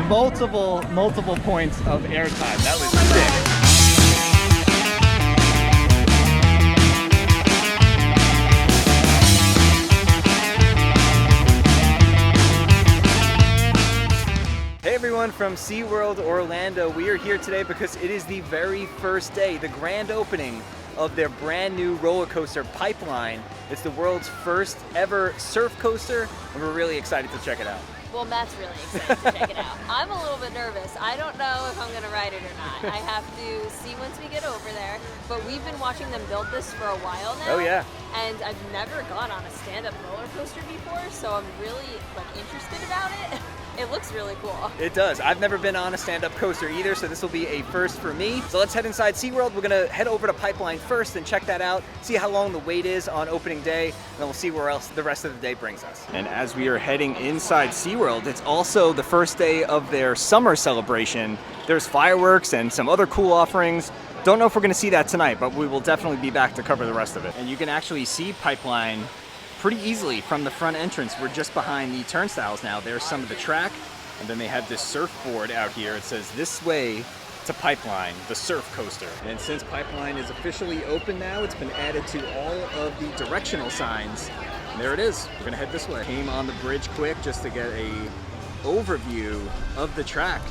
multiple points of airtime. That was sick. Hey everyone from SeaWorld Orlando. We are here today because it is the very first day, the grand opening of their brand new roller coaster Pipeline. It's the world's first ever surf coaster, and we're really excited to check it out. Well, Matt's really excited to check it out. I'm a little bit nervous. I don't know if I'm gonna ride it or not. I have to see once we get over there, but we've been watching them build this for a while now. Oh yeah. And I've never gone on a stand-up roller coaster before, so I'm really interested about it. It looks really cool. It does. I've never been on a stand-up coaster either, so this will be a first for me. So let's head inside SeaWorld. We're gonna head over to Pipeline first and check that out, see how long the wait is on opening day, and then we'll see where else the rest of the day brings us. And as we are heading inside SeaWorld, it's also the first day of their summer celebration. There's fireworks and some other cool offerings. Don't know if we're gonna see that tonight, but we will definitely be back to cover the rest of it. And you can actually see Pipeline pretty easily from the front entrance. We're just behind the turnstiles now. There's some of the track, and then they have this surfboard out here. It says "This way to Pipeline, the surf coaster." And since Pipeline is officially open now, it's been added to all of the directional signs. And there it is. We're gonna head this way. Came on the bridge quick just to get a overview of the track.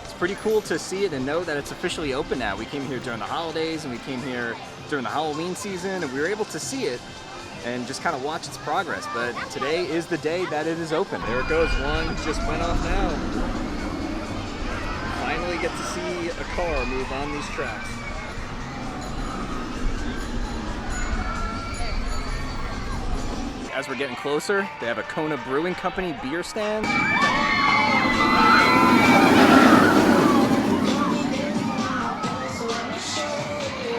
It's pretty cool to see it and know that it's officially open now. We came here during the holidays and we came here during the Halloween season, and we were able to see it and just kind of watch its progress. But today is the day that it is open. There it goes, one just went off now. Finally get to see a car move on these tracks. As we're getting closer, they have a Kona Brewing Company beer stand.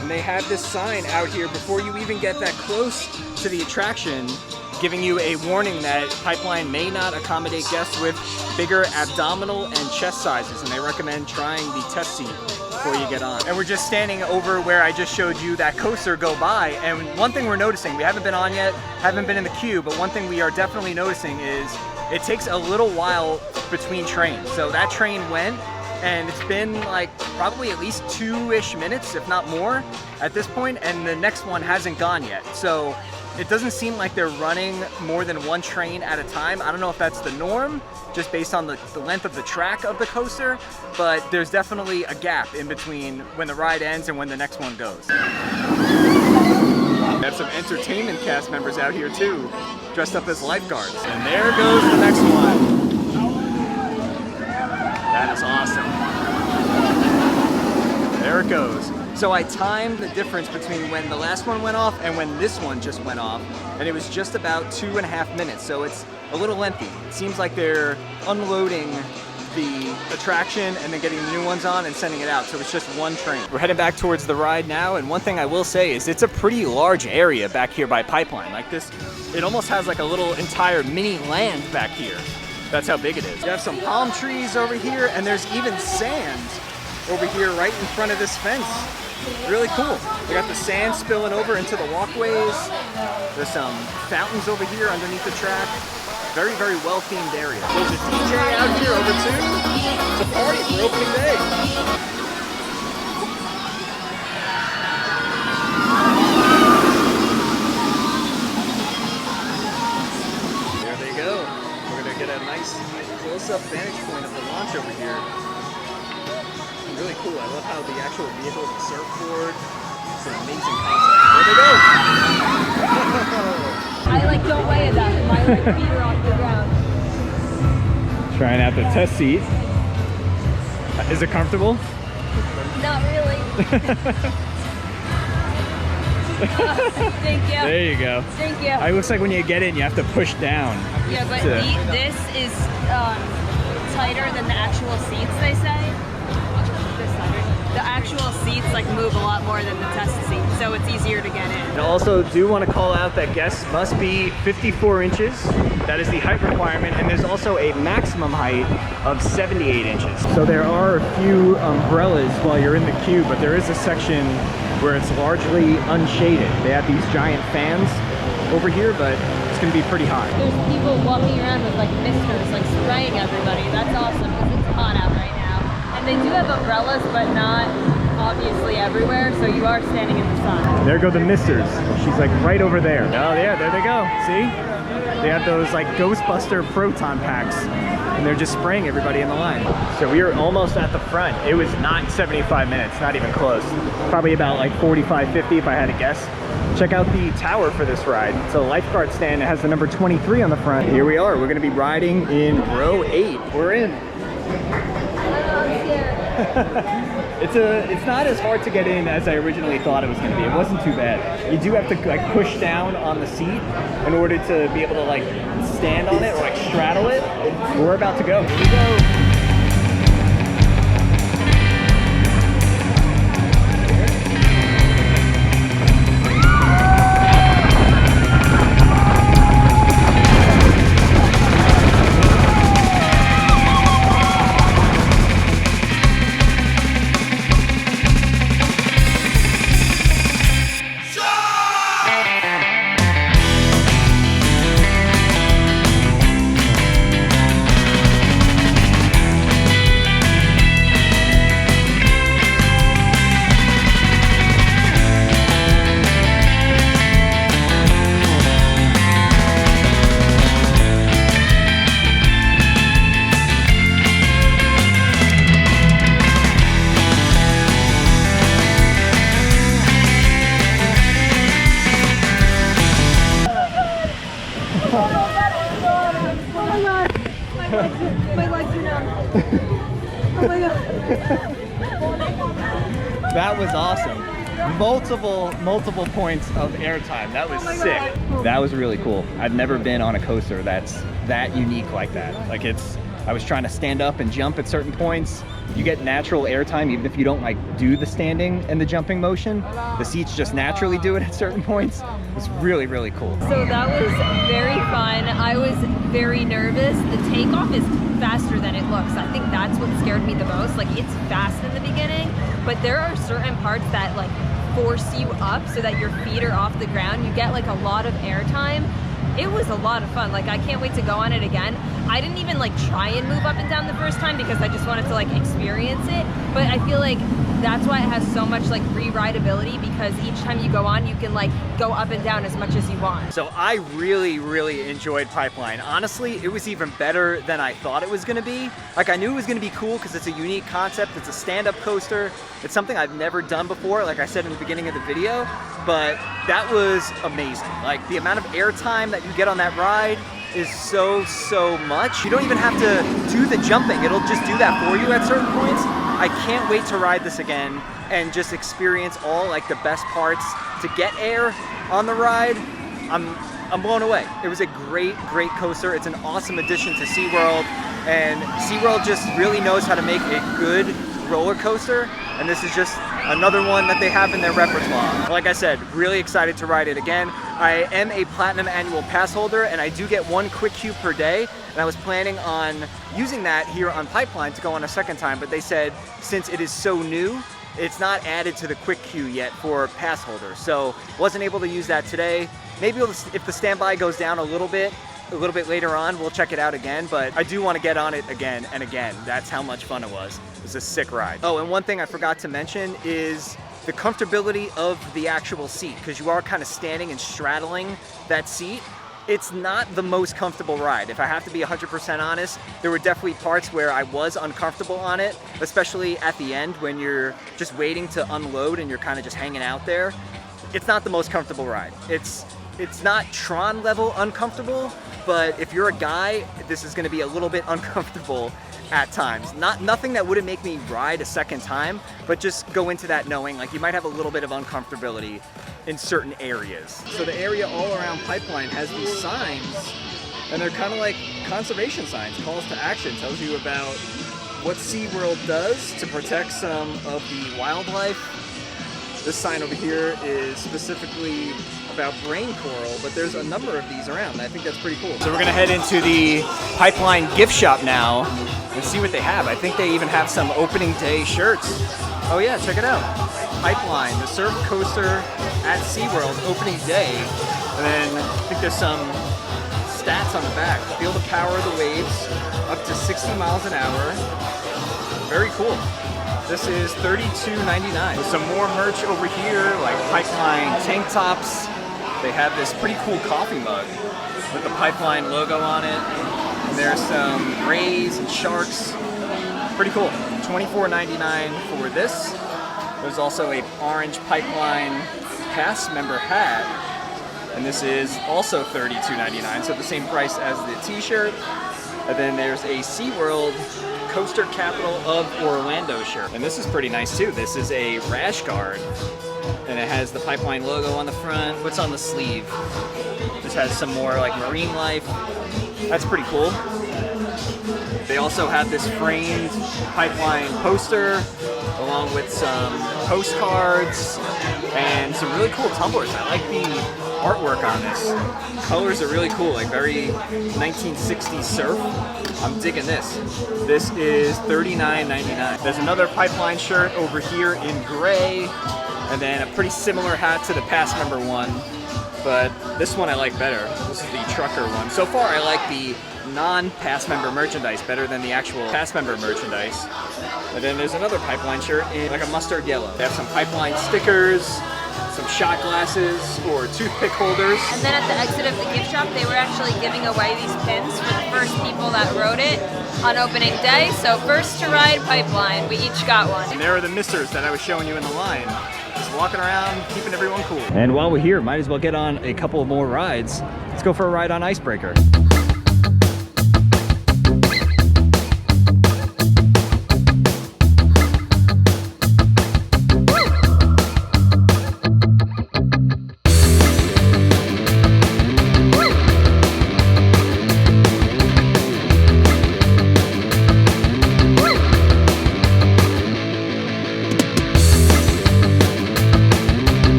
And they have this sign out here before you even get that close to the attraction, giving you a warning that Pipeline may not accommodate guests with bigger abdominal and chest sizes, and they recommend trying the test seat before you get on. And we're just standing over where I just showed you that coaster go by, and one thing we're noticing, we haven't been on yet, haven't been in the queue, but one thing we are definitely noticing is it takes a little while between trains. So that train went, and it's been like probably at least 2-ish minutes, if not more, at this point, and the next one hasn't gone yet. So it doesn't seem like they're running more than one train at a time. I don't know if that's the norm, just based on the length of the track of the coaster, but there's definitely a gap in between when the ride ends and when the next one goes. We have some entertainment cast members out here too, dressed up as lifeguards. And there goes the next one. That is awesome. There it goes. So I timed the difference between when the last one went off and when this one just went off, and it was just about 2.5 minutes, so it's a little lengthy. It seems like they're unloading the attraction and then getting the new ones on and sending it out, so it's just one train. We're heading back towards the ride now, and one thing I will say is it's a pretty large area back here by Pipeline. Like this, it almost has like a little entire mini land back here. That's how big it is. You have some palm trees over here, and there's even sand over here right in front of this fence. Really cool. They got the sand spilling over into the walkways. There's some fountains over here underneath the track. Very, very well-themed area. There's a DJ out here over too. It's a party for opening day. There they go. We're gonna get a nice close-up vantage point of the launch over here. Really cool. I love how the actual vehicle is a surfboard. It's an amazing concept. There they go! I don't weigh enough. My feet are off the ground. Trying out the test seat. Is it comfortable? Not really. Thank you. There you go. Thank you. It looks like when you get in, you have to push down. Yeah, but this is tighter than the actual seats, they say. The actual seats move a lot more than the test seats, so it's easier to get in. I also do want to call out that guests must be 54 inches. That is the height requirement, and there's also a maximum height of 78 inches. So there are a few umbrellas while you're in the queue, but there is a section where it's largely unshaded. They have these giant fans over here, but it's going to be pretty hot. There's people walking around with misters, spraying everybody. That's awesome, because it's have umbrellas, but not obviously everywhere, so you are standing in the sun. There go the misters. She's like right over there. Oh yeah, there they go. See? They have those like Ghostbuster proton packs, and they're just spraying everybody in the line. So we are almost at the front. It was not 75 minutes, not even close. Probably about like 45, 50 if I had to guess. Check out the tower for this ride. It's a lifeguard stand. It has the number 23 on the front. Here we are. We're gonna be riding in row 8. We're in. It's not as hard to get in as I originally thought it was going to be. It wasn't too bad. You do have to like push down on the seat in order to be able to like stand on it or like straddle it. We're about to go. Here we go. My legs are numb. Oh my god. That was awesome. Multiple points of airtime. That was sick. That was really cool. I've never been on a coaster that's that unique like that. Like I was trying to stand up and jump at certain points. You get natural airtime even if you don't like do the standing and the jumping motion. The seats just naturally do it at certain points. It's really, really cool. So that was very fun. I was very nervous. The takeoff is faster than it looks. I think that's what scared me the most. Like it's fast in the beginning, but there are certain parts that like force you up so that your feet are off the ground. You get like a lot of airtime. It was a lot of fun. Like I can't wait to go on it again. I didn't even like try and move up and down the first time because I just wanted to like experience it. But I feel like that's why it has so much like re-rideability, because each time you go on, you can like go up and down as much as you want. So I really, really enjoyed Pipeline. Honestly, it was even better than I thought it was gonna be. Like I knew it was gonna be cool because it's a unique concept. It's a stand-up coaster. It's something I've never done before, like I said in the beginning of the video, but that was amazing. Like the amount of airtime that you get on that ride is so much. You don't even have to do the jumping. It'll just do that for you at certain points. I can't wait to ride this again and just experience all like the best parts to get air on the ride. I'm blown away. It was a great coaster. It's an awesome addition to SeaWorld, and SeaWorld just really knows how to make a good roller coaster, and this is just another one that they have in their repertoire. Like I said, really excited to ride it again. I am a Platinum Annual Pass holder, and I do get 1 quick queue per day, and I was planning on using that here on Pipeline to go on a second time, but they said since it is so new, it's not added to the quick queue yet for pass holders, so wasn't able to use that today. Maybe if the standby goes down a little bit later on, we'll check it out again, but I do want to get on it again and again. That's how much fun it was. It was a sick ride. Oh, and one thing I forgot to mention is the comfortability of the actual seat, because you are kind of standing and straddling that seat. It's not the most comfortable ride. If I have to be 100% honest, there were definitely parts where I was uncomfortable on it, especially at the end when you're just waiting to unload and you're kind of just hanging out there. It's not the most comfortable ride. It's not Tron level uncomfortable, but if you're a guy, this is gonna be a little bit uncomfortable at times. Nothing that wouldn't make me ride a second time, but just go into that knowing like you might have a little bit of uncomfortability in certain areas. So the area all around Pipeline has these signs, and they're kind of like conservation signs, calls to action, tells you about what SeaWorld does to protect some of the wildlife. This sign over here is specifically about brain coral, but there's a number of these around. I think that's pretty cool. So we're gonna head into the Pipeline gift shop now and see what they have. I think they even have some opening day shirts. Oh yeah, check it out. Pipeline, the surf coaster at SeaWorld, opening day. And then I think there's some stats on the back. Feel the power of the waves, up to 60 miles an hour. Very cool. This is $32.99. There's some more merch over here, like Pipeline tank tops. They have this pretty cool coffee mug with the Pipeline logo on it. And there's some rays and sharks. Pretty cool. $24.99 for this. There's also a orange Pipeline cast member hat. And this is also $32.99, so the same price as the t-shirt. And then there's a SeaWorld Coaster Capital of Orlando shirt. And this is pretty nice too. This is a rash guard. And it has the Pipeline logo on the front. What's on the sleeve? This has some more like marine life. That's pretty cool. They also have this framed Pipeline poster along with some postcards and some really cool tumblers. I like the artwork on this. Colors are really cool, like very 1960s surf. I'm digging this. This is $39.99. There's another Pipeline shirt over here in gray, and then a pretty similar hat to the pass member one, but this one I like better. This is the trucker one. So far I like the non-pass member merchandise better than the actual pass member merchandise. And then there's another Pipeline shirt in like a mustard yellow. They have some Pipeline stickers, some shot glasses or toothpick holders. And then at the exit of the gift shop, they were actually giving away these pins for the first people that rode it on opening day. So first to ride Pipeline, we each got one. And there are the misters that I was showing you in the line. Just walking around, keeping everyone cool. And while we're here, might as well get on a couple more rides. Let's go for a ride on Icebreaker.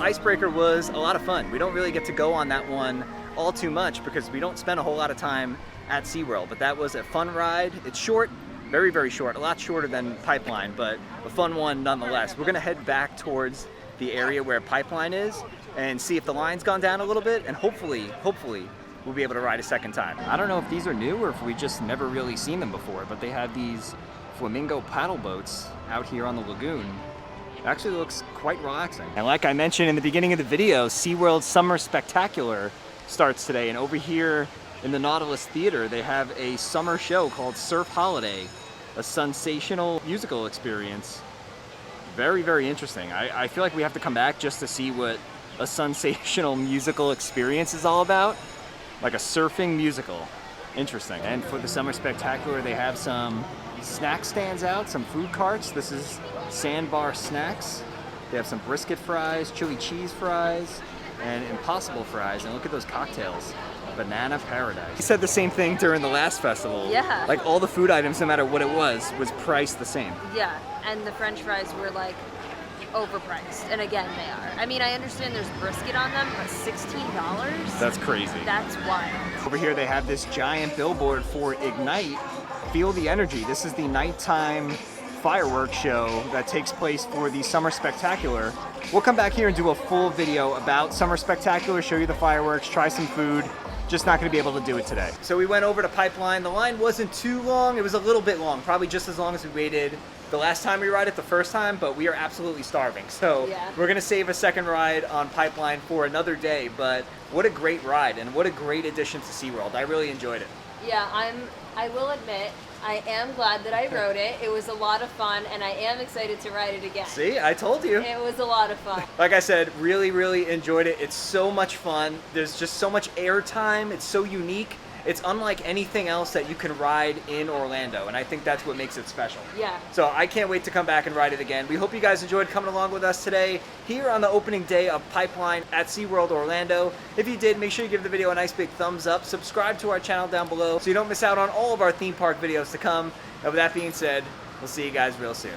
Icebreaker was a lot of fun. We don't really get to go on that one all too much because we don't spend a whole lot of time at SeaWorld, but that was a fun ride. It's short, very, very short, a lot shorter than Pipeline, but a fun one nonetheless. We're gonna head back towards the area where Pipeline is and see if the line's gone down a little bit, and hopefully we'll be able to ride a second time. I don't know if these are new or if we just never really seen them before, but they have these flamingo paddle boats out here on the lagoon. It actually looks quite relaxing. And like I mentioned in the beginning of the video, SeaWorld's Summer Spectacular starts today, and over here in the Nautilus Theater, they have a summer show called Surf Holiday, a sensational musical experience. Very, very interesting. I feel like we have to come back just to see what a sensational musical experience is all about, like a surfing musical. Interesting. And for the Summer Spectacular, they have some snack stands out, some food carts. This is Sandbar Snacks. They have some brisket fries, chili cheese fries, and Impossible fries. And look at those cocktails. Banana Paradise. He said the same thing during the last festival. Yeah. Like all the food items, no matter what it was priced the same. Yeah, and the French fries were like overpriced. And again, they are. I mean, I understand there's brisket on them, but $16? That's crazy. That's wild. Over here they have this giant billboard for Ignite. Feel the energy. This is the nighttime fireworks show that takes place for the Summer Spectacular. We'll come back here and do a full video about Summer Spectacular, show you the fireworks, try some food. Just not going to be able to do it today. So we went over to Pipeline. The line wasn't too long. It was a little bit long, probably just as long as we waited the last time we ride it the first time, but we are absolutely starving. So yeah, we're going to save a second ride on Pipeline for another day, but what a great ride and what a great addition to SeaWorld. I really enjoyed it. Yeah, I will admit, I am glad that I rode it. It was a lot of fun, and I am excited to ride it again. See, I told you. It was a lot of fun. Like I said, really, really enjoyed it. It's so much fun. There's just so much air time. It's so unique. It's unlike anything else that you can ride in Orlando, and I think that's what makes it special. Yeah. So I can't wait to come back and ride it again. We hope you guys enjoyed coming along with us today here on the opening day of Pipeline at SeaWorld Orlando. If you did, make sure you give the video a nice big thumbs up. Subscribe to our channel down below so you don't miss out on all of our theme park videos to come. And with that being said, we'll see you guys real soon.